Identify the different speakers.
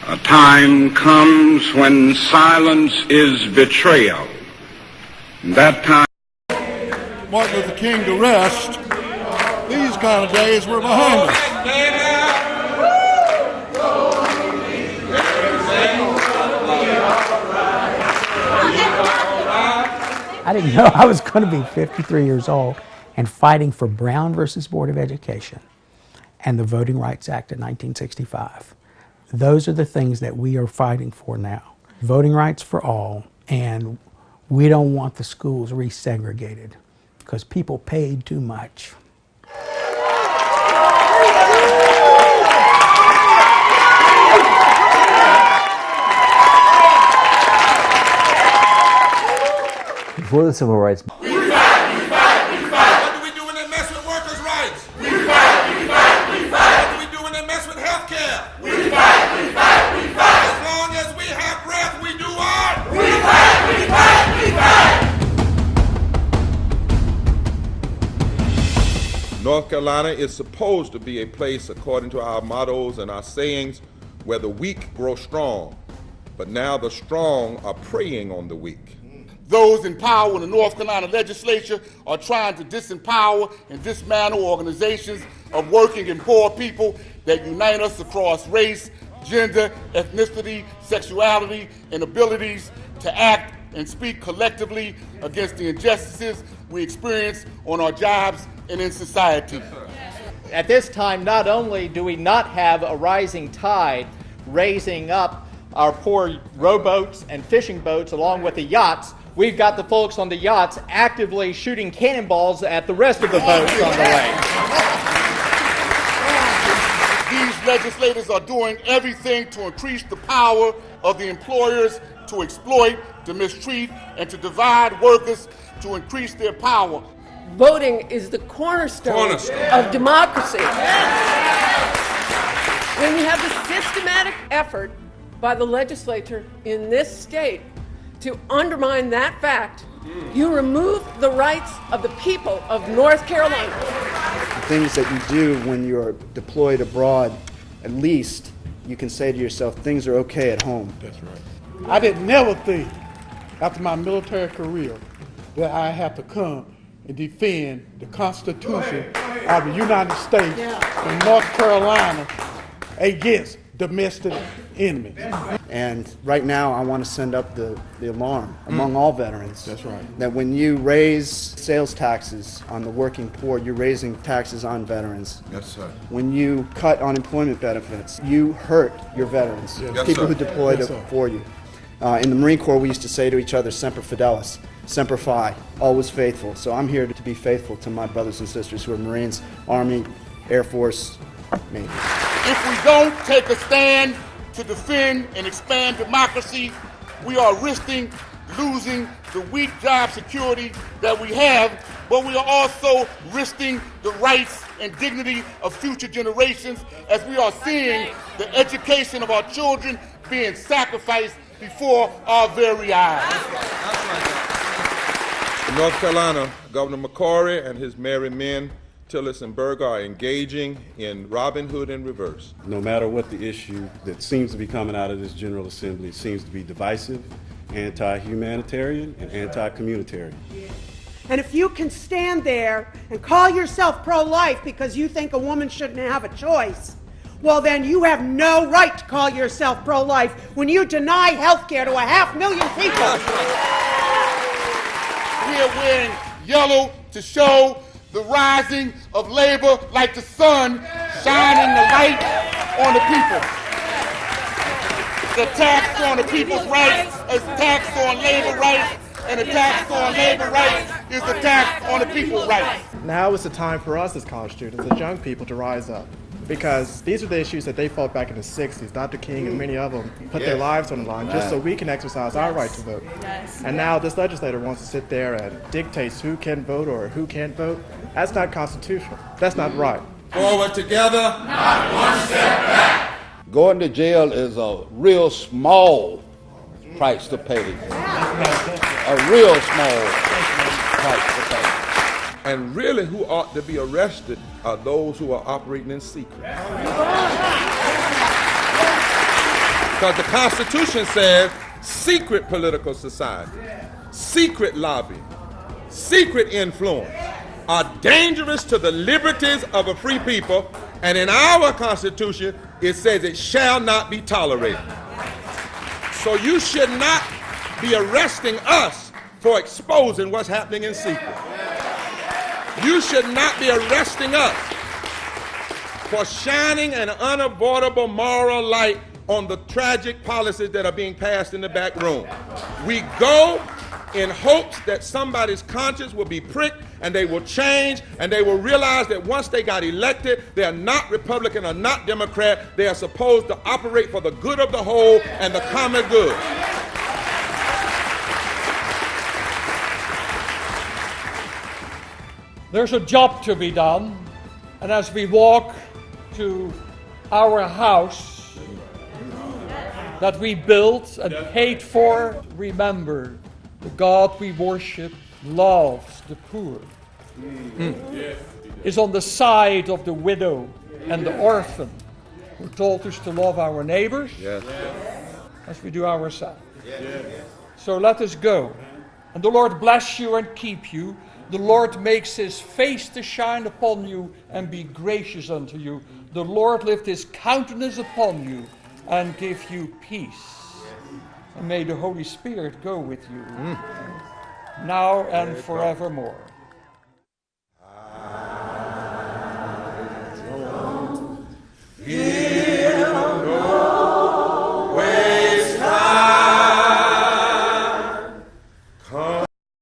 Speaker 1: A time comes when silence is betrayal. That time.
Speaker 2: Martin Luther King to rest. These kind of days were behind us.
Speaker 3: I didn't know I was going to be 53 years old and fighting for Brown versus Board of Education and the Voting Rights Act of 1965. Those are the things that we are fighting for now. Voting rights for all, and we don't want the schools resegregated because people paid too much.
Speaker 4: Before the Civil Rights
Speaker 5: Movement. We fight, we fight, we fight. What do we do when they mess with workers' rights? We fight, we fight, we fight. What do we do when they mess with health care? We fight, we fight, we fight. As long as we have breath, we do what? We fight, we fight, we fight.
Speaker 6: North Carolina is supposed to be a place, according to our mottos and our sayings, where the weak grow strong. But now the strong are preying on the weak.
Speaker 2: Those in power in the North Carolina legislature are trying to disempower and dismantle organizations of working and poor people that unite us across race, gender, ethnicity, sexuality, and abilities to act and speak collectively against the injustices we experience on our jobs and in society.
Speaker 7: At this time, not only do we not have a rising tide raising up our poor rowboats and fishing boats along with the yachts, we've got the folks on the yachts actively shooting cannonballs at the rest of the boats on the lake.
Speaker 2: These legislators are doing everything to increase the power of the employers to exploit, to mistreat, and to divide workers to increase their power.
Speaker 8: Voting is the cornerstone of democracy. When you have the systematic effort by the legislature in this state to undermine that fact, you remove the rights of the people of North Carolina.
Speaker 9: The things that you do when you're deployed abroad, at least you can say to yourself, things are okay at home.
Speaker 2: That's right. I didn't never think, after my military career, that I have to come and defend the Constitution of the United States and North Carolina against domestic enemy.
Speaker 9: And right now I want to send up the alarm among all veterans.
Speaker 2: That's right.
Speaker 9: That when you raise sales taxes on the working poor, you're raising taxes on veterans.
Speaker 6: Yes, sir.
Speaker 9: When you cut unemployment benefits, you hurt your veterans,
Speaker 6: Yes,
Speaker 9: people
Speaker 6: sir.
Speaker 9: who deployed
Speaker 2: Yes, sir.
Speaker 9: for you. In the Marine Corps, we used to say to each other, Semper Fidelis, Semper Fi, always faithful. So I'm here to be faithful to my brothers and sisters who are Marines, Army, Air Force, Navy.
Speaker 2: If we don't take a stand to defend and expand democracy, we are risking losing the weak job security that we have, but we are also risking the rights and dignity of future generations as we are seeing the education of our children being sacrificed before our very eyes.
Speaker 6: In North Carolina, Governor McCory and his merry men, Tillis and Berger, are engaging in Robin Hood in reverse.
Speaker 10: No matter what the issue that seems to be coming out of this General Assembly, seems to be divisive, anti-humanitarian, and anti-communitarian.
Speaker 11: And if you can stand there and call yourself pro-life because you think a woman shouldn't have a choice, well then you have no right to call yourself pro-life when you deny health care to 500,000 people.
Speaker 2: We are wearing yellow to show the rising of labor like the sun shining the light on the people. The tax on the people's rights is a tax on labor rights, and a tax on labor rights is a tax on the people's rights.
Speaker 12: Now is the time for us as college students, as young people, to rise up. Because these are the issues that they fought back in the 60s. Dr. King and many of them put their lives on the line just so we can exercise our right to vote. And now this legislator wants to sit there and dictates who can vote or who can't vote. That's not constitutional. That's not right.
Speaker 5: Forward together, not one step back.
Speaker 13: Going to jail is a real small price to pay. A real small price to pay.
Speaker 6: And really, who ought to be arrested are those who are operating in secret. Because the Constitution says secret political society, secret lobby, secret influence are dangerous to the liberties of a free people, and in our Constitution, it says it shall not be tolerated. So you should not be arresting us for exposing what's happening in secret. You should not be arresting us for shining an unavoidable moral light on the tragic policies that are being passed in the back room. We go in hopes that somebody's conscience will be pricked and they will change and they will realize that once they got elected, they are not Republican or not Democrat. They are supposed to operate for the good of the whole and the common good.
Speaker 14: There's a job to be done, and as we walk to our house that we built and paid for, remember the God we worship loves the poor, is on the side of the widow and the orphan, who told us to love our neighbors as we do ourselves. So let us go. And the Lord bless you and keep you. The Lord makes his face to shine upon you and be gracious unto you. The Lord lift his countenance upon you and give you peace. And may the Holy Spirit go with you now and forevermore.